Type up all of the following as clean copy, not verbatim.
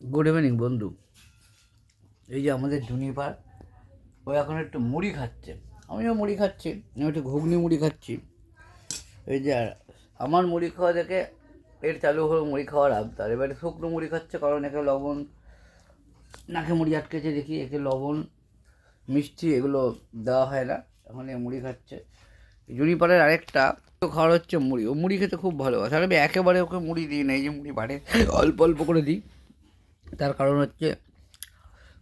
Good evening বন্ধু। এই যে আমাদের জুনিপার, ও এখন একটু মুড়ি খাচ্ছে, আমিও মুড়ি খাচ্ছি, আমি একটু ঘুগনি মুড়ি খাচ্ছি। এই যে আমার মুড়ি খাওয়া দেখে এর চালু হলো মুড়ি খাওয়ার আবদার। এবারে শুকনো মুড়ি খাচ্ছে, কারণ একে লবণ, নাকে মুড়ি আটকেছে দেখি, একে লবণ মিষ্টি এগুলো দেওয়া হয় না, এখন এ মুড়ি খাচ্ছে। জুনিপারের আরেকটা তো খাওয়ার হচ্ছে মুড়ি, ও মুড়ি খেতে খুব ভালোবাসে। আর আমি একেবারে ওকে মুড়ি দিই না, এই যে মুড়ি বাড়ে অল্প অল্প করে দিই। তার কারণ হচ্ছে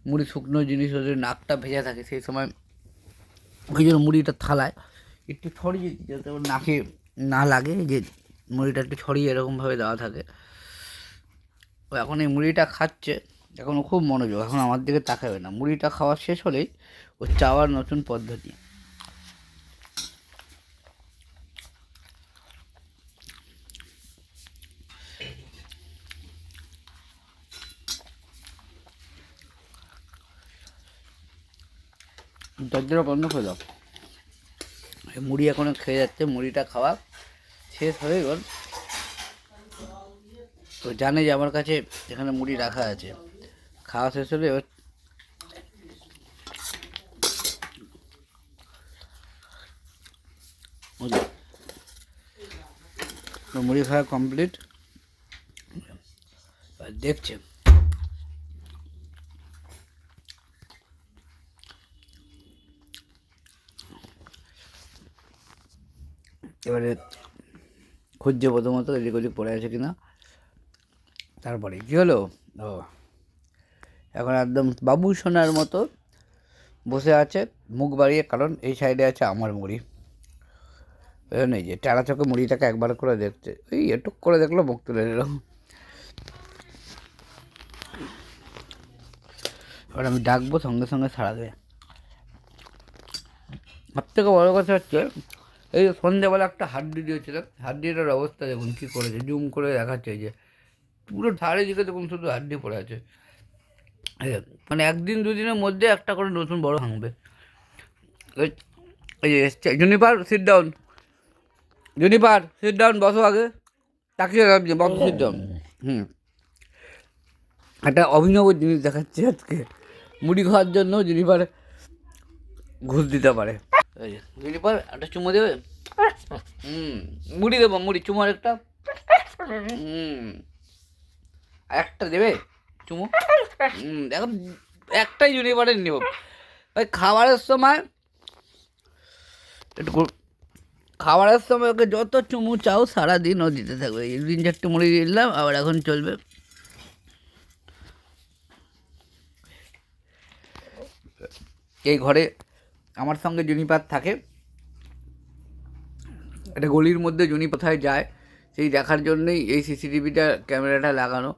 মুড়ি শুকনো জিনিস, ওদের নাকটা ভেজা থাকে, সেই সময় ওই জন্য মুড়িটা থালায় একটু ছড়িয়ে দিই যাতে ওর নাকে না লাগে, যে মুড়িটা একটু ছড়িয়ে এরকমভাবে দেওয়া থাকে। ও এখন এই মুড়িটা খাচ্ছে, এখন ও খুব মনোযোগ, এখন আমার দিকে তাকাবে না। মুড়িটা খাওয়া শেষ হলেই ও চাওয়ার নতুন পদ্ধতি। দরজাটা বন্ধ করে দাও। এই মুড়ি এখনও খেয়ে যাচ্ছে, মুড়িটা খাওয়া শেষ হয়ে গেল। তো জানে যে আমার কাছে এখানে মুড়ি রাখা আছে, খাওয়া শেষ হলে এবার মুড়ি খাওয়া কমপ্লিট, দেখছে। এবারে খুঁজছে প্রথমত এদিক ওদিক পড়ে আছে কিনা, তারপরে কী হলো, ও এখন একদম বাবু সোনার মতো বসে আছে মুখ বাড়িয়ে, কারণ এই সাইডে আছে আমার মুড়ি। এই যে টেরা চোখে মুড়িটাকে একবার করে দেখছে, এই এটুক করে দেখলো মুখ তুলে নিল। এবার আমি ডাকবো, সঙ্গে সঙ্গে ছাড়া দেবে। সব থেকে বড়ো কথা হচ্ছে, এই যে সন্ধ্যেবেলা একটা হাড্ডি দিয়েছিলাম, হাড্ডিটার অবস্থা দেখুন কী করেছে, জুম করে দেখাচ্ছে। এই যে পুরো চারিদিকে দেখুন শুধু হাড্ডি পড়ে আছে। মানে একদিন দুদিনের মধ্যে একটা করে নতুন বড় ভাঙবে। এই যে এসছে Juniper, sit down. Juniper sit down, বসো আগে, তাকিয়ে রাখছি, বসো, সিট ডাউন। একটা অভিনব জিনিস দেখাচ্ছে আজকে, মুড়ি খাওয়ার জন্য জুনিপার ঘুষ দিতে পারে। এই যে জুনিপার একটা চুমো দেবে, মুড়ি দেবো, মুড়ি চুমো একটা, একটা দেবে চুমো। এখন একটাই জুনিপারের নেব। ওই খাবারের সময় একটু খাবারের সময় ওকে যত চুমু চাও সারাদিন ও দিতে থাকবে। এই 3-4টে মুড়ি দিলাম, আবার এখন চলবে। এই ঘরে আমার সঙ্গে জুনিপার থাকে, একটা গলির মধ্যে জুনি কোথায় যায় সেই দেখার জন্যই এই সিসিটিভিটা ক্যামেরাটা লাগানো।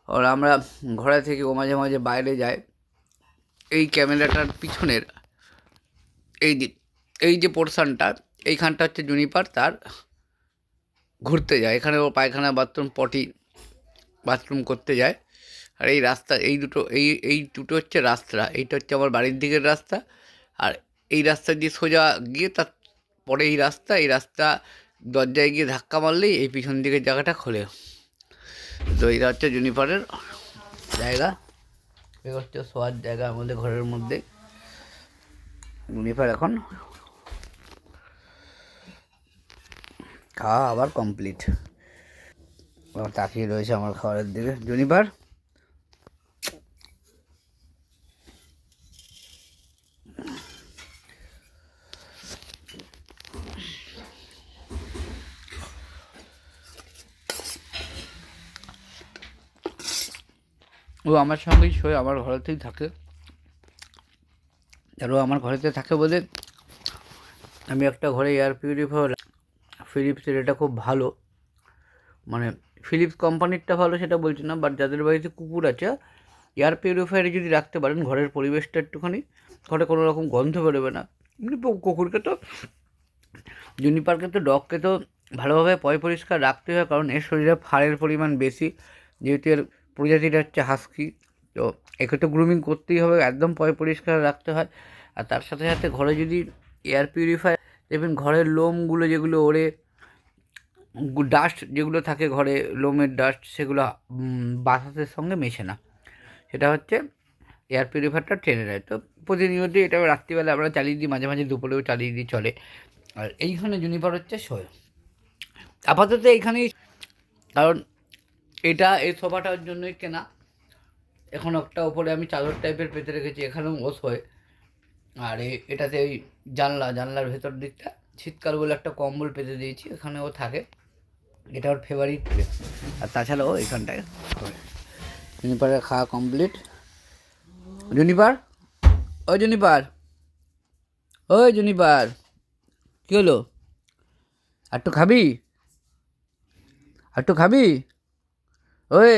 আর আমরা ঘরে থেকে ও মাঝে মাঝে বাইরে যায়, এই ক্যামেরাটার পিছনের এই যে পোর্শনটা, এইখানটা হচ্ছে জুনিপার তার ঘুরতে যায়, এখানে ও পায়খানা বাথরুম পটি বাথরুম করতে যায়। আর এই রাস্তা, এই দুটো হচ্ছে রাস্তা, এইটা হচ্ছে আমার বাড়ির দিকের রাস্তা, আর এই রাস্তা দিয়ে সোজা গিয়ে তার পরে এই রাস্তা দরজায় গিয়ে ধাক্কা মারলেই এই পিছন দিকের জায়গাটা খোলে। তো এটা হচ্ছে জুনিপারের জায়গা, এটা হচ্ছে শোয়ার জায়গা আমাদের ঘরের মধ্যে। জুনিপার এখন খাওয়া আবার কমপ্লিট, আবার তাকিয়ে রয়েছে আমার খাবারের দিকে। জুনিপার ও আমার সঙ্গেই শোয়, আমার ঘরেতেই থাকে। আর ও আমার ঘরেতে থাকে বলে আমি একটা ঘরে এয়ার পিউরিফায়ার, ফিলিপসের, এটা খুব ভালো, মানে ফিলিপস কোম্পানিরটা ভালো সেটা বলছি না, বাট যাদের বাড়িতে কুকুর আছে এয়ার পিউরিফায়ারে যদি রাখতে পারেন, ঘরের পরিবেশটা একটুখানি, ঘরে কোনো রকম গন্ধ বেরোবে না। এমনি কুকুরকে তো, জুনিপারকে তো, ডগকে তো ভালোভাবে পরিষ্কার রাখতে হয়, কারণ এর শরীরে ফাড়ের পরিমাণ বেশি, যেহেতু এর প্রজাতিটা হচ্ছে হাস্কি, তো একে তো গ্রুমিং করতেই হবে, একদম পরিষ্কার রাখতে হয়। আর তার সাথে সাথে ঘরে যদি এয়ার পিউরিফায়ার, দেখবেন ঘরের লোমগুলো যেগুলো ওড়ে, ডাস্ট যেগুলো থাকে ঘরে, লোমের ডাস্ট, সেগুলো বাতাসের সঙ্গে মেশে না, সেটা হচ্ছে এয়ার পিউরিফায়ারটা টেনে নেয়। তো প্রতিনিয়তই এটা রাত্রিবেলা আমরা চালিয়ে দিই, মাঝে মাঝে দুপুরেও চালিয়ে দিই, চলে। আর এইখানে জুনিপার হচ্ছে শোয় আপাতত এইখানেই, কারণ এটা এই সোফাটার জন্যই কেনা। এখন একটা ওপরে আমি চাদর টাইপের পেতে রেখেছি, এখানেও ও শোয়। আর এটাতে ওই জানলার ভেতর দিকটা শীতকাল বলে একটা কম্বল পেতে দিয়েছি, এখানে ও থাকে। এটা ওর ফেভারিট প্লেস। আর তাছাড়াও এখানটায় জুনিপারের খাওয়া কমপ্লিট। জুনিপার, ওই জুনিপার, ওই জুনিপার, কী হলো? একটু খাবি? একটু খাবি? ওই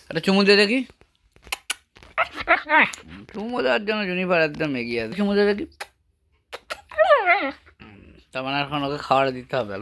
একটা চুমু দিয়ে দেখি। চুমু দেওয়ার জন্য জুনিপার একদম এগিয়ে আছে। চুমু দিয়ে দেখি। তার মানে এখন ওকে খাবার দিতে হবে।